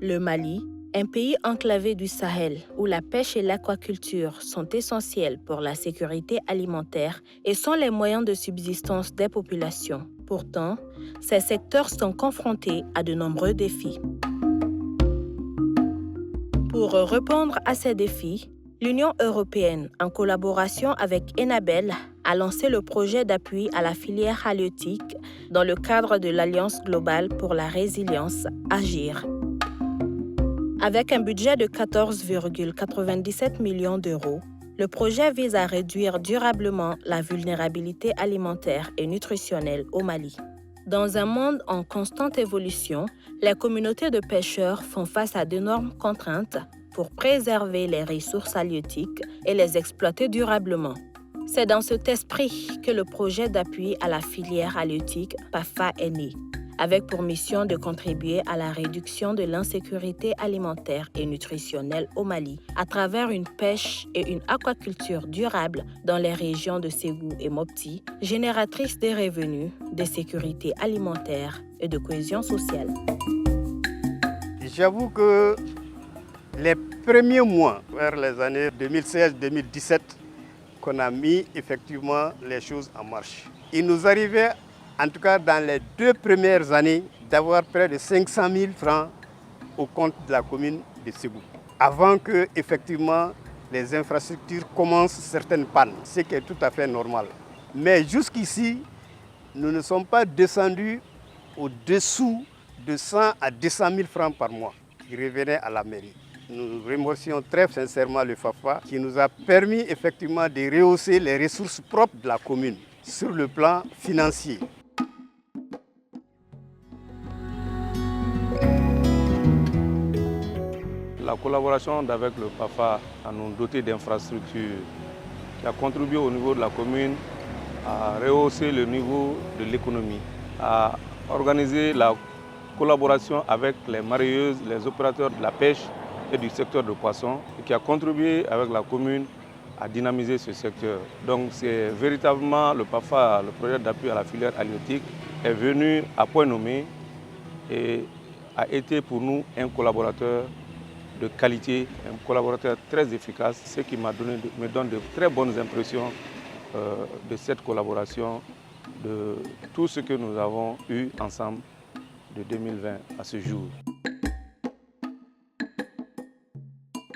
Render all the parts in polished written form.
Le Mali, un pays enclavé du Sahel où la pêche et l'aquaculture sont essentiels pour la sécurité alimentaire et sont les moyens de subsistance des populations. Pourtant, ces secteurs sont confrontés à de nombreux défis. Pour répondre à ces défis, l'Union européenne, en collaboration avec Enabel, a lancé le projet d'appui à la filière halieutique dans le cadre de l'Alliance globale pour la résilience, AGIR. Avec un budget de 14,97 millions d'euros, le projet vise à réduire durablement la vulnérabilité alimentaire et nutritionnelle au Mali. Dans un monde en constante évolution, les communautés de pêcheurs font face à d'énormes contraintes pour préserver les ressources halieutiques et les exploiter durablement. C'est dans cet esprit que le projet d'appui à la filière halieutique PAFA est né, avec pour mission de contribuer à la réduction de l'insécurité alimentaire et nutritionnelle au Mali à travers une pêche et une aquaculture durable dans les régions de Ségou et Mopti, génératrices de revenus, de sécurité alimentaire et de cohésion sociale. J'avoue que les premiers mois, vers les années 2016-2017, qu'on a mis effectivement les choses en marche. Il nous arrivait, en tout cas dans les 2 premières années, d'avoir près de 500 000 francs au compte de la commune de Ségou. Avant que, effectivement, les infrastructures commencent certaines pannes, ce qui est tout à fait normal. Mais jusqu'ici, nous ne sommes pas descendus au-dessous de 100 à 200 000 francs par mois qui revenaient à la mairie. Nous remercions très sincèrement le FAFA qui nous a permis effectivement de rehausser les ressources propres de la commune sur le plan financier. La collaboration avec le PAFA a nous doté d'infrastructures qui a contribué au niveau de la commune à rehausser le niveau de l'économie, à organiser la collaboration avec les mareyeuses, les opérateurs de la pêche et du secteur de poissons, et qui a contribué avec la commune à dynamiser ce secteur. Donc c'est véritablement le PAFA, le projet d'appui à la filière halieutique, est venu à point nommé et a été pour nous un collaborateur de qualité, un collaborateur très efficace, ce qui me donne de très bonnes impressions de cette collaboration, de tout ce que nous avons eu ensemble de 2020 à ce jour.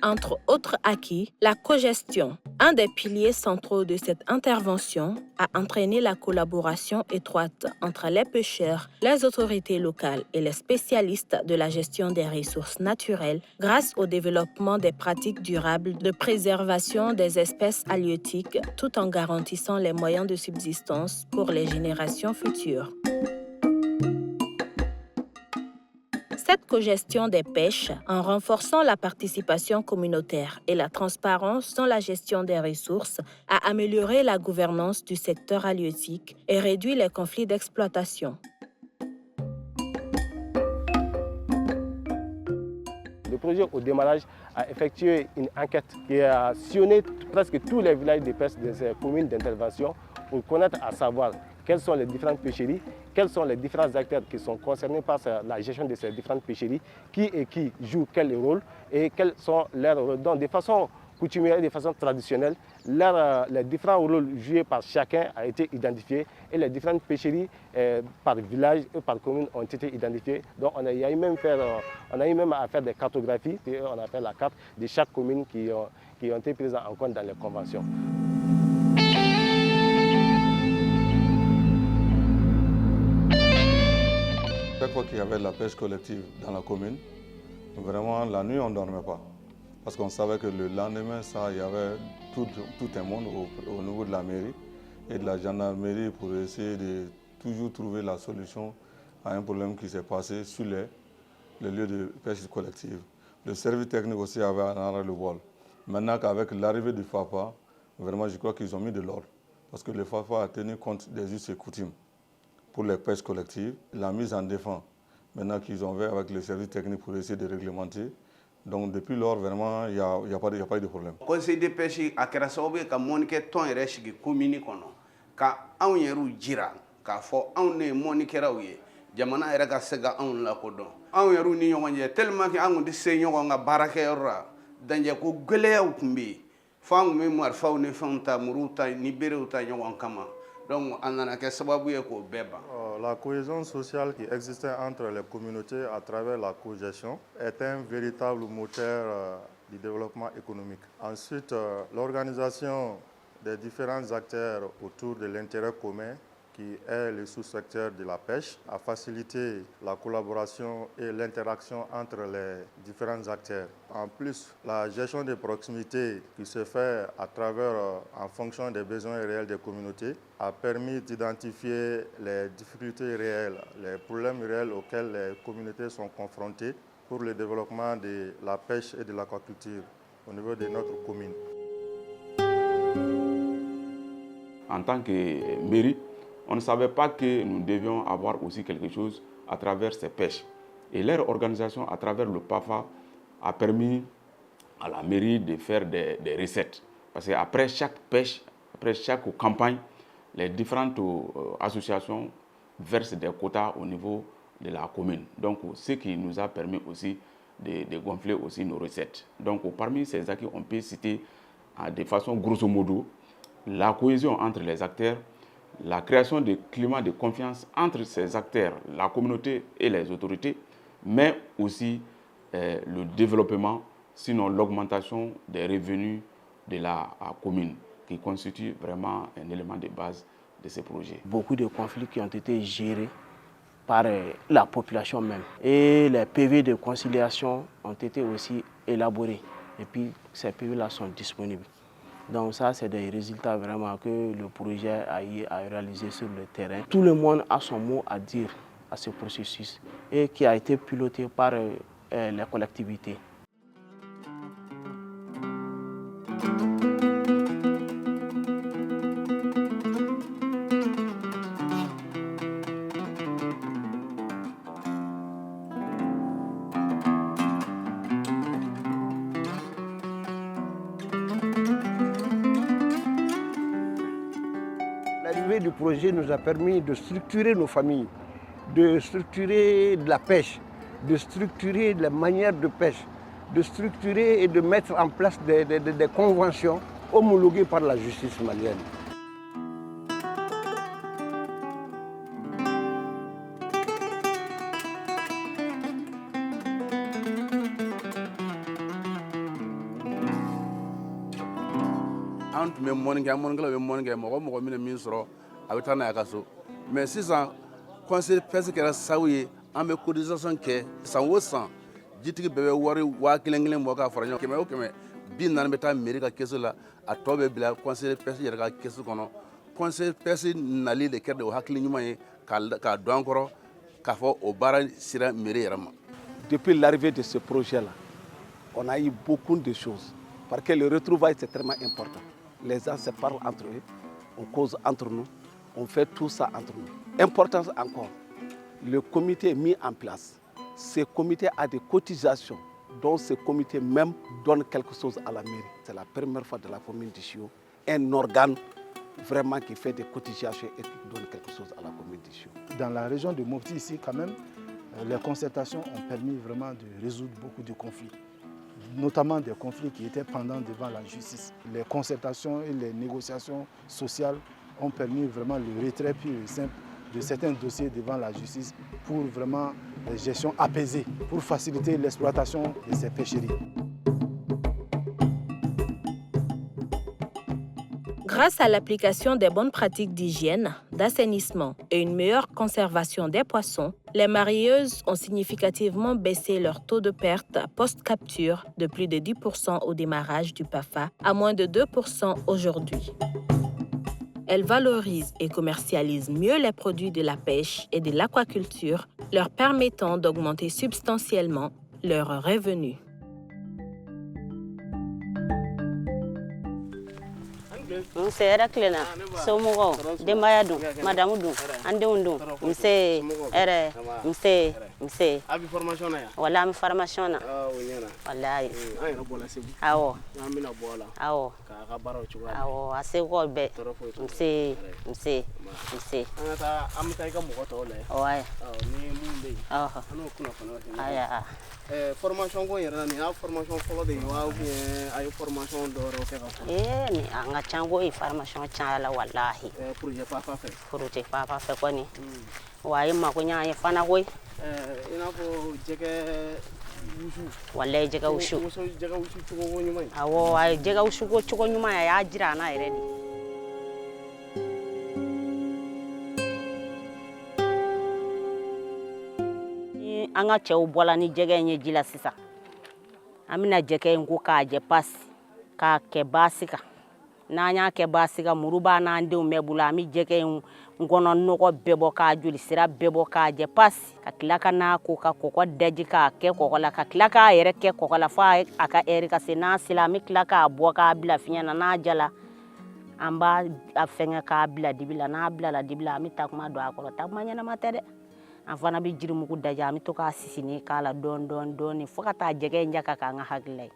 Entre autres acquis, la cogestion, un des piliers centraux de cette intervention, a entraîné la collaboration étroite entre les pêcheurs, les autorités locales et les spécialistes de la gestion des ressources naturelles grâce au développement des pratiques durables de préservation des espèces halieutiques tout en garantissant les moyens de subsistance pour les générations futures. Cette cogestion des pêches, en renforçant la participation communautaire et la transparence dans la gestion des ressources, a amélioré la gouvernance du secteur halieutique et réduit les conflits d'exploitation. Le projet au démarrage a effectué une enquête qui a sillonné presque tous les villages de pêche de ces communes d'intervention pour connaître à savoir quelles sont les différentes pêcheries, quels sont les différents acteurs qui sont concernés par la gestion de ces différentes pêcheries, qui joue quel rôle et quels sont leurs rôles. Donc de façon coutumière et de façon traditionnelle, les différents rôles joués par chacun ont été identifiés et les différentes pêcheries par village et par commune ont été identifiées. Donc on a eu même à faire des cartographies, et on a fait la carte de chaque commune qui ont été prises en compte dans les conventions. Chaque fois qu'il y avait de la pêche collective dans la commune, vraiment la nuit on ne dormait pas. Parce qu'on savait que le lendemain, il y avait tout un monde au niveau de la mairie et de la gendarmerie pour essayer de toujours trouver la solution à un problème qui s'est passé sur les lieux de pêche collective. Le service technique aussi avait en le vol. Maintenant qu'avec l'arrivée du FAFA, vraiment je crois qu'ils ont mis de l'ordre. Parce que le FAFA a tenu compte des us et coutumes pour les pêches collectives, la mise en défense, maintenant qu'ils ont fait avec le service technique pour essayer de réglementer. Donc depuis lors, vraiment, il n'y a pas eu de problème. Le Conseil de pêche a créé un monique ton et commune ka anw yeru jira k'a fɔ anw ne mɔnikɛlaw ye jamana yɛrɛ ka se ka anw lakodɔn anw yɛrɛw ni ɲɔgɔn cɛ tellement que an kun tɛ se ɲɔgɔn ka baarakɛyɔrɔ la danger ko gɛlɛyaw tun bɛ yen fo an kun bɛ marifaw ni fɛnw ta muruw ta ni berew ta ɲɔgɔn kama donc a nana kɛ sababu ye k'o bɛɛ ban. La cohésion sociale qui existait entre les communautés à travers la cogestion est un véritable moteur du développement économique. Ensuite, l'organisation des différents acteurs autour de l'intérêt commun qui est le sous-secteur de la pêche, a facilité la collaboration et l'interaction entre les différents acteurs. En plus, la gestion de proximité qui se fait à travers, en fonction des besoins réels des communautés, a permis d'identifier les difficultés réelles, les problèmes réels auxquels les communautés sont confrontées pour le développement de la pêche et de l'aquaculture au niveau de notre commune. En tant que mairie, on ne savait pas que nous devions avoir aussi quelque chose à travers ces pêches. Et leur organisation à travers le PAFA a permis à la mairie de faire des recettes. Parce qu'après chaque pêche, après chaque campagne, les différentes associations versent des quotas au niveau de la commune. Donc, ce qui nous a permis aussi de gonfler aussi nos recettes. Donc, parmi ces acquis, on peut citer de façon grosso modo la cohésion entre les acteurs, la création de climat de confiance entre ces acteurs, la communauté et les autorités, mais aussi le développement, sinon l'augmentation des revenus de la commune, qui constitue vraiment un élément de base de ces projets. Beaucoup de conflits qui ont été gérés par la population même. Et les PV de conciliation ont été aussi élaborés. Et puis ces PV-là sont disponibles. Donc ça, c'est des résultats vraiment que le projet a réalisé sur le terrain. Tout le monde a son mot à dire à ce processus et qui a été piloté par les collectivités. L'arrivée du projet nous a permis de structurer nos familles, de structurer de la pêche, de structurer la manière de pêche, de structurer et de mettre en place des conventions homologuées par la justice malienne. An tun bɛ mɔnikɛlaw bɛ mɔni kɛ mɔgɔ min min sɔrɔ a bɛ taa n'a ye a ka so mais sisan conseil pêche kɛra sababu ye an bɛ cotisation kɛ san o san jitigi bɛɛ bɛ wari 1000 bɔ k'a fara ɲɔgɔn kan 100 o 100 40 bɛ taa mairie ka caisse la a tɔ bɛ bila conseil pêche yɛrɛ ka caisse kɔnɔ conseil pêche nali de kɛra o hakili ɲuman ye k'a dɔn an kɔrɔ k'a fɔ o baara sera mairie yɛrɛ ma. Depuis l'arrivée de ce projet-là, on a eu beaucoup de choses parce que le retrouvailles c'est tellement important. Les gens se parlent entre eux, on cause entre nous, on fait tout ça entre nous. Importance encore, le comité est mis en place. Ce comité a des cotisations, dont ce comité même donne quelque chose à la mairie. C'est la première fois de la commune de Chio, un organe vraiment qui fait des cotisations et qui donne quelque chose à la commune de Chio. Dans la région de Mopti, ici, quand même, les concertations ont permis vraiment de résoudre beaucoup de conflits, notamment des conflits qui étaient pendants devant la justice. Les concertations et les négociations sociales ont permis vraiment le retrait pur et simple de certains dossiers devant la justice pour vraiment une gestion apaisée, pour faciliter l'exploitation de ces pêcheries. Grâce à l'application des bonnes pratiques d'hygiène, d'assainissement et une meilleure conservation des poissons, les mareyeuses ont significativement baissé leur taux de perte post-capture de plus de 10% au démarrage du PAFA à moins de 2% aujourd'hui. Elles valorisent et commercialisent mieux les produits de la pêche et de l'aquaculture, leur permettant d'augmenter substantiellement leurs revenus. Nse era klena somugo demaya dun madamu dun andenw dun nse ere nse Mse. Abi formation na ya? Wala mi formation na. Ah, wonyana. Wallahi. Ay no bola sebu. Awo. Na mina bola. Awo. Ka baro chuwa. Awo, ase ko be. Mse. Anata amta ka mo to le. Oya. Ni mumbe. Ano kuna fana. Aya. Formation ko yera ni formation folo de wa bien ay formation do ro ke ka. Ni anga chango formation chala wallahi. Projet papa fait. Projet papa fait ko ni. Waye ma ko nya fana koy. Ina ko jege wushu. Wallahi jega wushu. Jega wushu chugo nyuma. Awo ay jega wushu ko chugo nyuma ya jira na ire ni. Anga chew bola ni jege nye jila sisa. Amina jege ngu ka je pasi ka ke basika. Na nya ke basika muruba na ande umebula mi jege ngono noko bebo ka juli sira bebo ka je pasi ka kilaka na ko ka koko daji ka ke koko la ka kilaka ere ke koko la fa aka ere ka sina silami kilaka bo ka bila finya na jala amba afenga ka bila dibila na bila la dibila mi takuma do akolo takuma nyana matere afana bi jiri muku daja mi to ka sisini kala don fo ka ta jege njaka ka nga haglay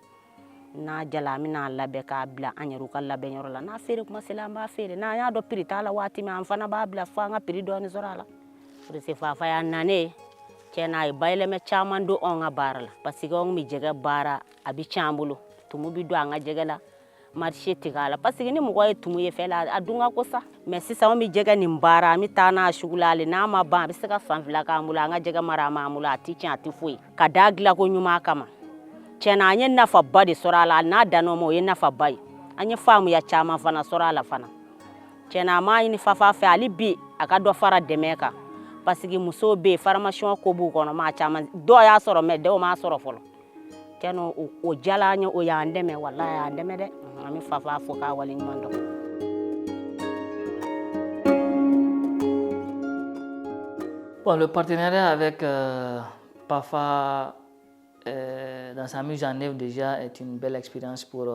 na jala mi na labe ka bila anyeru ka labe nyoro la na fere kuma selamba fere na ya do pirita la wati mi amfana ba bila fa nga piri do ni zorala rese fa ya nane kena ay bayle me chamando on nga barala parce que on mi jege bara abi chambulo tumu bi do nga jege la marché tigala parce que ni mo ko tumu ye fela adunga ko sa mais si sa mi jege ni mbara mi tana shugulale na ma ba bi se ka fanfila ka mula nga jege mara ma mula ti chan ti fuyi ka dagla ko nyuma kama kena anye nafa badi sorala na dano mo ye nafa bai anye famu ya chama fana sorala fana kena ma ni fafa fe ali bi aka do fara demeka parce que muso be formation ko bu kono ma chama do ya soro me de o ma soro folo keno o jala anye o ya ndeme wallahi ya ndeme de ami fafa fo ka wali nyando. Bon, le partenariat avec PAFA dans sa mise en œuvre déjà est une belle expérience pour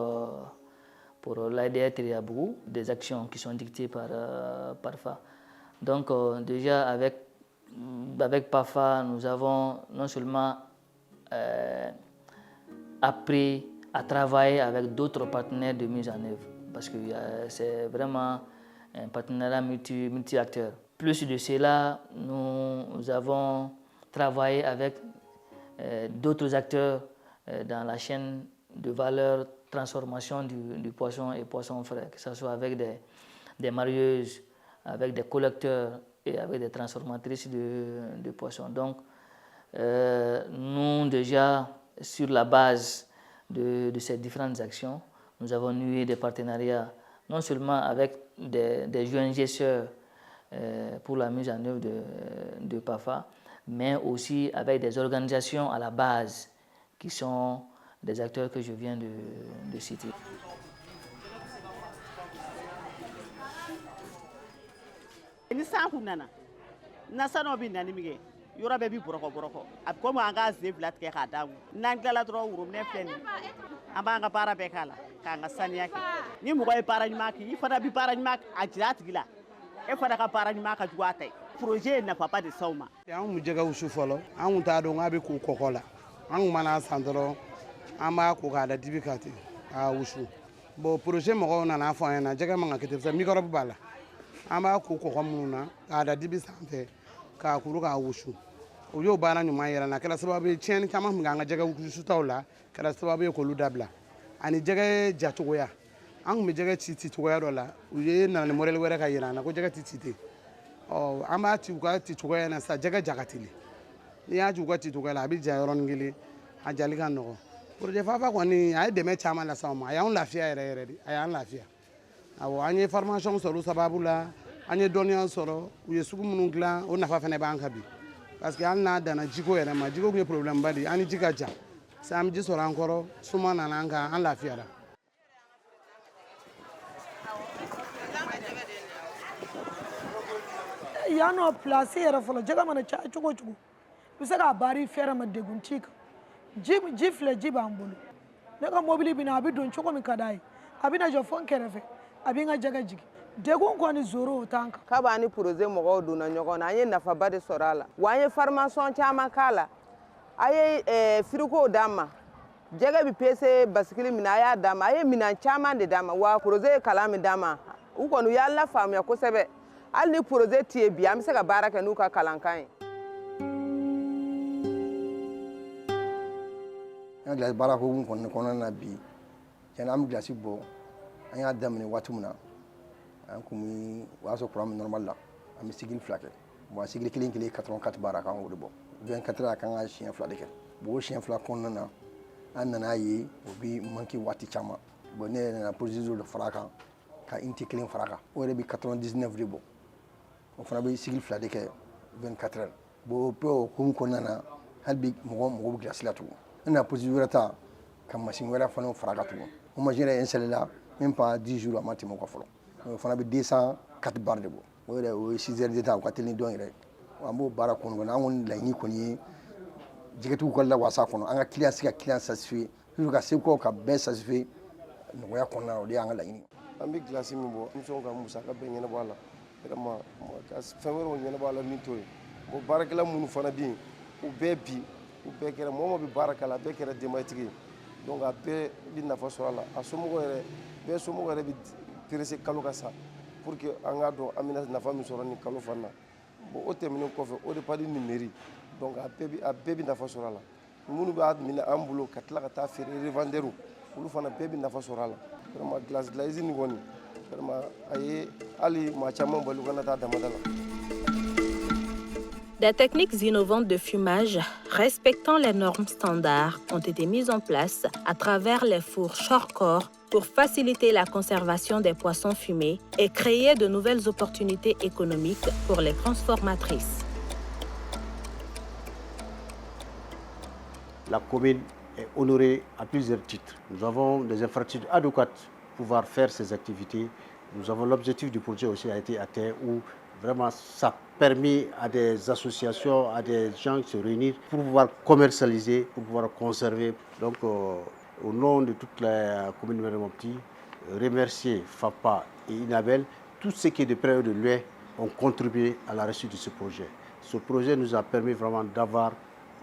l'ADR Triabougou, des actions qui sont dictées par PAFA. Donc déjà avec PAFA, nous avons non seulement appris à travailler avec d'autres partenaires de mise en œuvre, parce que c'est vraiment un partenariat multi-acteurs. Plus de cela, nous avons travaillé avec d'autres acteurs dans la chaîne de valeur transformation du poisson et poisson frais, que ce soit avec des marieuses, avec des collecteurs et avec des transformatrices de poissons. Donc, nous déjà, sur la base de ces différentes actions, nous avons noué des partenariats non seulement avec des ONG sœurs pour la mise en œuvre de PAFA, mais aussi avec des organisations à la base qui sont des acteurs que je viens de citer. Yɔrɔ bɛɛ bi bɔrɔkɔ a bɛ komi an ka sen fila tigɛ k'a d'a kun n'an tilala dɔrɔn worobinɛ filɛ nin an b'an ka baara bɛɛ k'a la k'an ka saniya kɛ ni mɔgɔ ye baara ɲuman kɛ i fana bi baara ɲuman a jira a tigi la e fana ka baara ɲuman ka jugu a ta ye projet ye nafaba de s'aw ma. An kun jɛgɛ wusu fɔlɔ an kun t'a dɔn k'a bɛ k'u kɔkɔ la an kun mana san dɔrɔn an b'a ko k'a da dibi kan ten k'a wusu bon projet mɔgɔw nana fɔ an ɲɛna jɛgɛ man ka kɛ ten parce que microbe b'a la an b'a ko kɔkɔ minnu na k'a da dibi sanfɛ k'a kuru k'a wusu. O y'o baara ɲuman yɛrɛ na kɛra sababu ye tiɲɛni caman kun k'an ka jɛgɛ wusutaw la kɛra sababu ye k'olu dabila ani jɛgɛ jacogoya an kun bɛ jɛgɛ ci cogoya dɔ la u ye nana ni modèle wɛrɛ ka yira an na ko jɛgɛ tɛ ci ten an b'a ci u ka ci cogoya na sisan jɛgɛ ja ka teli n'i y'a ci u ka ci cogoya la a bɛ ja yɔrɔnin kelen a jali ka nɔgɔn projet Fafa kɔni a ye dɛmɛ caman lase anw ma a y'an lafiya yɛrɛ yɛrɛ de a y'an lafiya awɔ an ye formation sɔrɔ o sababu la an ye dɔnniya sɔrɔ u ye sugu minnu dilan o nafa fana b'an kan bi. Parce que hali n'a danna jiko yɛrɛ ma jiko tun ye problème ba de ye an ni ji ka jan sisan an bɛ ji sɔrɔ an kɔrɔ suma nana an kan an lafiyara. Yan nɔ place yɛrɛ fɔlɔ jɛgɛ mana caya cogo o cogo i bɛ se k'a baara i fɛrɛ ma degun t'i kan ji filɛ ji b'an bolo ne ka mobili bɛ na a bɛ don cogo min ka d'a ye a bɛ na jɔ fo n kɛrɛfɛ a bɛ n ka jɛgɛ jigin degun kɔni zoro o t'an kan. Kaba ni projet mɔgɔw donna ɲɔgɔn na an ye nafaba de sɔrɔ a la wa an ye formation caman k'a la a ye firikow d'an ma jɛgɛ bi pese basikili min a y'a d'an ma a ye minɛn caman de d'an ma wa projet ye kalan min d'an ma u kɔni u y'a lafaamuya kosɛbɛ hali ni projet tɛ yen bi an bɛ se ka baara kɛ n'u ka kalankan ye. An ka baara hukumu kɔnɔna na bi tiɲɛna an bɛ gilasi bɔ an y'a daminɛ waati min na an kun bɛ o y'a sɔrɔ kuran bɛ normal la an bɛ sigili 2 kɛ bon a sigili kelen 84 baara k'an k'o de bɔ 24 heures a kan ka siɲɛ 2 de kɛ bon o siɲɛ 2 kɔnɔna na an nana ye o bɛ manqué waati caman bon ne yɛrɛ nana procédure dɔ far'a kan ka unité 1 far'a kan o yɛrɛ bɛ 99 de bɔ o fana bɛ sigili 2 de kɛ 24 heures bon o hukumu kɔnɔna na hali bi mɔgɔ bɛ gilasi la tugun an na procédure wɛrɛ ta ka machine wɛrɛ fana far'a kan tugun o machine yɛrɛ installé la même pas 10 jours a ma tɛmɛ o kan fɔlɔ o fana bɛ 204 bar de bɔ o yɛrɛ o ye 6 heures de temps o ka teli ni dɔn yɛrɛ an b'o baara kɔnɔ an kɔni laɲini kɔni ye jɛgɛtigiw ka lawasa kɔnɔ an ka client se ka client satisfait toujours ka se kɔ ka bɛɛ satisfait nɔgɔya kɔnɔna na o de y'an ka laɲini. An bɛ gilasi min bɔ émission ka musaka bɛɛ ɲɛnabɔ a la vraiment ka fɛn wɛrɛw ɲɛnabɔ a la min t'o ye bon baarakɛla minnu fana bɛ yen u bɛɛ bi u bɛɛ kɛra mɔgɔ o mɔgɔ bɛ baara kɛ a la a bɛɛ kɛra denbayatigi ye donc a bɛɛ bɛ nafa sɔrɔ a la a somɔgɔw yɛrɛ bɛɛ somɔgɔw yɛrɛ bɛ perese kalo ka sa pour que an k'a dɔn an bɛna nafa min sɔrɔ nin kalo fana na bon o tɛmɛnen kɔfɛ o de pas di ni mairie donc a bɛɛ bɛ nafa sɔrɔ a la minnu b'a minɛ an bolo ka tila ka taa feere revendeur olu fana bɛɛ bɛ nafa sɔrɔ a la vraiment glace usine kɔni vraiment a ye hali maa caman bali u kana taa damada la. Des techniques innovantes de fumage respectant les normes standards ont été mises en place à travers les fours Shortcore pour faciliter la conservation des poissons fumés et créer de nouvelles opportunités économiques pour les transformatrices. La commune est honorée à plusieurs titres. Nous avons des infrastructures adéquates pour pouvoir faire ces activités. Nous avons l'objectif du projet aussi a été atteint où vraiment ça permet à des associations, à des gens de se réunir pour pouvoir commercialiser, pour pouvoir conserver. Donc au nom de toute la commune de Mopti, remercier FAPA et Inabel, tous ceux qui de près ou de loin ont contribué à la réussite de ce projet. Ce projet nous a permis vraiment d'avoir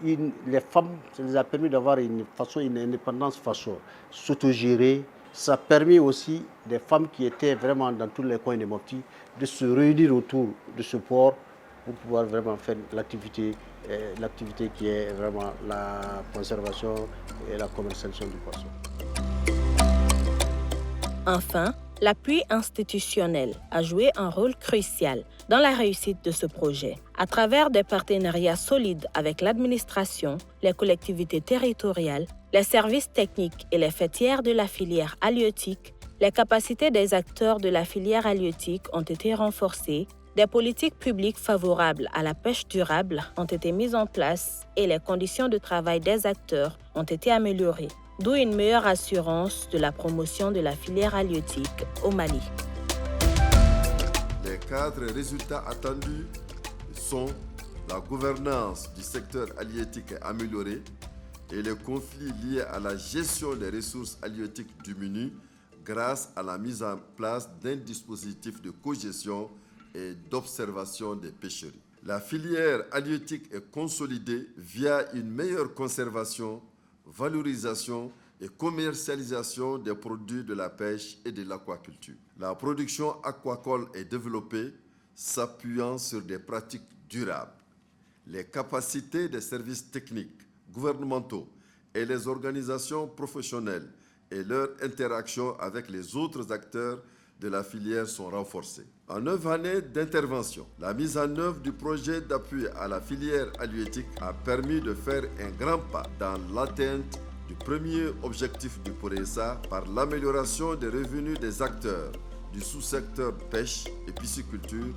les femmes, ça nous a permis d'avoir une indépendance façon s'autogérer. Ça a permis aussi des femmes qui étaient vraiment dans tous les coins de Mopti de se réunir autour de ce port pour pouvoir vraiment faire l'activité qui est vraiment la conservation et la commercialisation du poisson. Enfin, l'appui institutionnel a joué un rôle crucial dans la réussite de ce projet. À travers des partenariats solides avec l'administration, les collectivités territoriales, les services techniques et les fêtières de la filière halieutique, les capacités des acteurs de la filière halieutique ont été renforcées, des politiques publiques favorables à la pêche durable ont été mises en place et les conditions de travail des acteurs ont été améliorées, d'où une meilleure assurance de la promotion de la filière halieutique au Mali. Les 4 résultats attendus sont la gouvernance du secteur halieutique améliorée et les conflits liés à la gestion des ressources halieutiques diminuent grâce à la mise en place d'un dispositif de cogestion et d'observation des pêcheries. La filière halieutique est consolidée via une meilleure conservation, valorisation et commercialisation des produits de la pêche et de l'aquaculture. La production aquacole est développée, s'appuyant sur des pratiques durables. Les capacités des services techniques, gouvernementaux et les organisations professionnelles et leur interaction avec les autres acteurs de la filière sont renforcées. En 9 années d'intervention, la mise en œuvre du projet d'appui à la filière halieutique a permis de faire un grand pas dans l'atteinte du premier objectif du PRODESA par l'amélioration des revenus des acteurs du sous-secteur pêche et pisciculture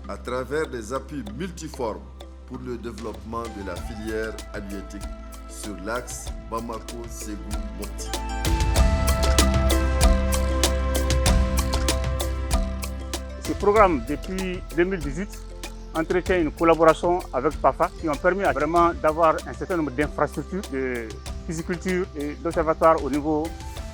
à travers des appuis multiformes pour le développement de la filière halieutique sur l'axe Bamako-Ségou-Mopti. Ce programme, depuis 2018, entretient une collaboration avec PAFA qui ont permis vraiment d'avoir un certain nombre d'infrastructures de pisciculture et d'observatoires au niveau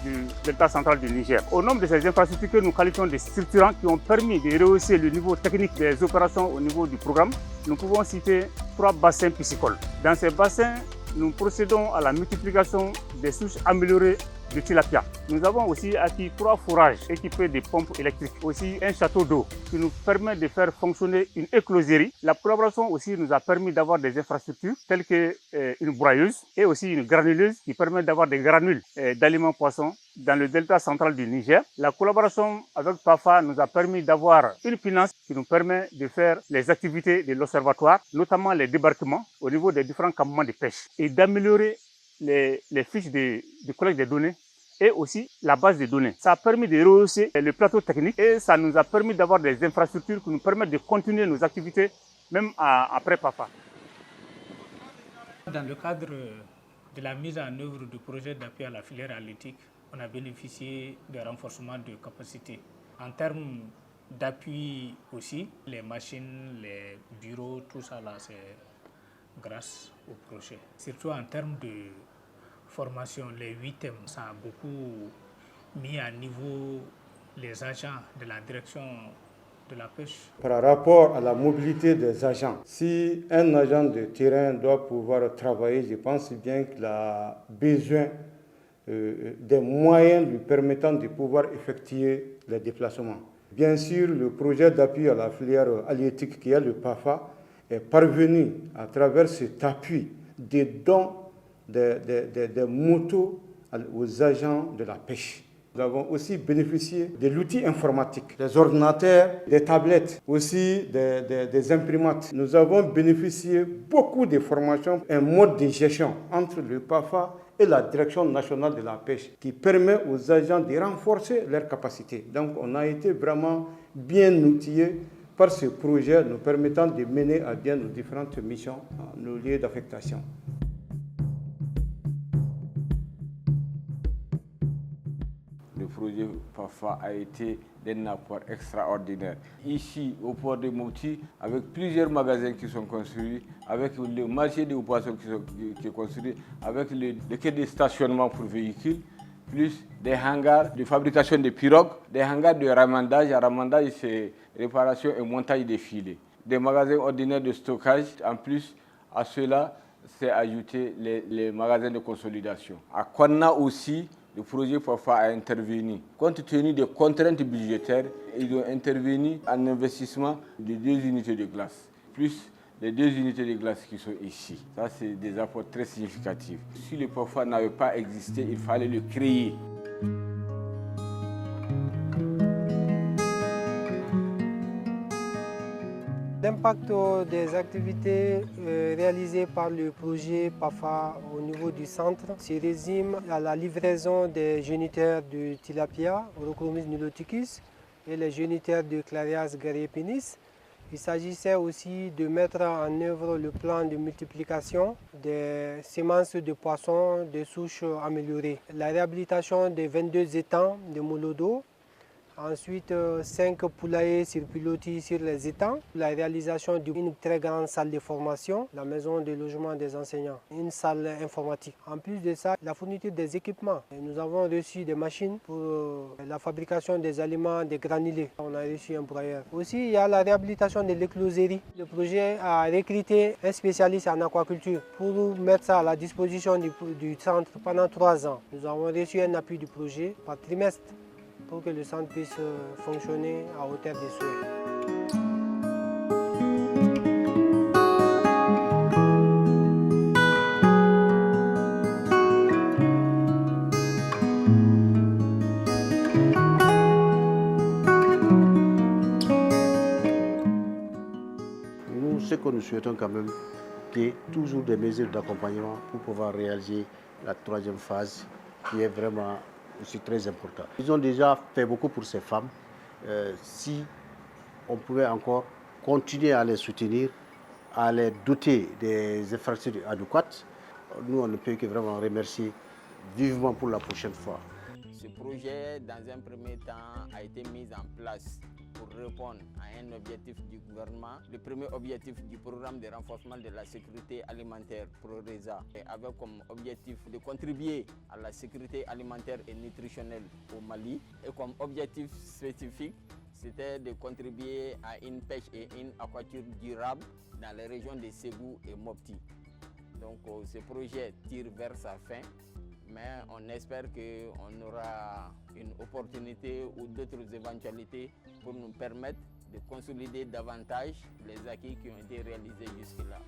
du delta central du Niger. Au nombre de ces infrastructures que nous qualifions de structurants qui ont permis de rehausser le niveau technique des opérations au niveau du programme, nous pouvons citer 3 bassins piscicoles. Dans ces bassins, nous procédons à la multiplication des souches améliorées de tilapia. Nous avons aussi acquis 3 fourrages équipés de pompes électriques, aussi un château d'eau qui nous permet de faire fonctionner une écloserie. La collaboration aussi nous a permis d'avoir des infrastructures telles qu'une broyeuse et aussi une granuleuse qui permet d'avoir des granules d'aliments poissons dans le delta central du Niger. La collaboration avec PAFA nous a permis d'avoir une finance qui nous permet de faire les activités de l'observatoire, notamment les débarquements au niveau des différents campements de pêche et d'améliorer les fiches de collecte des données et aussi la base de données. Ça a permis de rehausser le plateau technique et ça nous a permis d'avoir des infrastructures qui nous permettent de continuer nos activités même après PAFA. Dans le cadre de la mise en œuvre du projet d'appui à la filière halieutique, on a bénéficié de renforcement de capacités. En termes d'appui aussi, les machines, les bureaux, tout ça là, c'est grâce au projet. Surtout en termes de formation, les 8 thèmes, ça a beaucoup mis à niveau les agents de la direction de la pêche. Par rapport à la mobilité des agents, si un agent de terrain doit pouvoir travailler, je pense bien qu'il a besoin des moyens lui permettant de pouvoir effectuer les déplacements. Bien sûr, le projet d'appui à la filière halieutique qui est le PAFA est parvenu à travers cet appui des dons des motos aux agents de la pêche. Nous avons aussi bénéficié de l'outil informatique, des ordinateurs, des tablettes, aussi des imprimantes. Nous avons bénéficié beaucoup de formations, un mode de gestion entre le PAFA et la Direction nationale de la pêche qui permet aux agents de renforcer leurs capacités. Donc on a été vraiment bien outillés par ce projet nous permettant de mener à bien nos différentes missions, nos lieux d'affectation. Le projet PAFA a été d'un apport extraordinaire. Ici, au port de Mopti, avec plusieurs magasins qui sont construits, avec le marché des poissons qui est construit, avec les quais de stationnement pour véhicules, plus des hangars de fabrication de pirogues, des hangars de ramandage. Ramandage, c'est réparation et montage des filets. Des magasins ordinaires de stockage. En plus, à cela, c'est ajouté les magasins de consolidation. À Konna aussi, le projet PAFA a intervenu. Compte tenu des contraintes budgétaires, ils ont intervenu en investissement de 2 unités de glace, plus les 2 unités de glace qui sont ici. Ça, c'est des apports très significatifs. Si le PAFA n'avait pas existé, il fallait le créer. L'impact des activités réalisées par le projet PAFA au niveau du centre se résume à la livraison des géniteurs de tilapia, Orochromis niloticus, et les géniteurs de Clarias gariepenis. Il s'agissait aussi de mettre en œuvre le plan de multiplication des semences de poissons de souches améliorées. La réhabilitation des 22 étangs de Molodo. Ensuite, 5 poulaillers sur pilotis sur les étangs, la réalisation d'une très grande salle de formation, la maison de logement des enseignants, une salle informatique. En plus de ça, la fourniture des équipements. Nous avons reçu des machines pour la fabrication des aliments, des granulés. On a reçu un broyeur. Aussi, il y a la réhabilitation de l'écloserie. Le projet a recruté un spécialiste en aquaculture pour mettre ça à la disposition du centre pendant 3 ans. Nous avons reçu un appui du projet par trimestre, pour que le centre puisse fonctionner à hauteur des souhaits. Nous, ce que nous souhaitons quand même, c'est toujours des mesures d'accompagnement pour pouvoir réaliser la 3e phase, qui est vraiment aussi très important. Ils ont déjà fait beaucoup pour ces femmes. Si on pouvait encore continuer à les soutenir, à les doter des infrastructures adéquates, nous on ne peut que vraiment remercier vivement pour la prochaine fois. Ce projet, dans un premier temps, a été mis en place pour répondre à un objectif du gouvernement. Le premier objectif du programme de renforcement de la sécurité alimentaire PRORESA avait comme objectif de contribuer à la sécurité alimentaire et nutritionnelle au Mali. Et comme objectif spécifique, c'était de contribuer à une pêche et une aquaculture durable dans les régions de Ségou et Mopti. Donc ce projet tire vers sa fin, mais on espère qu'on aura une opportunité ou d'autres éventualités pour nous permettre de consolider davantage les acquis qui ont été réalisés jusque-là.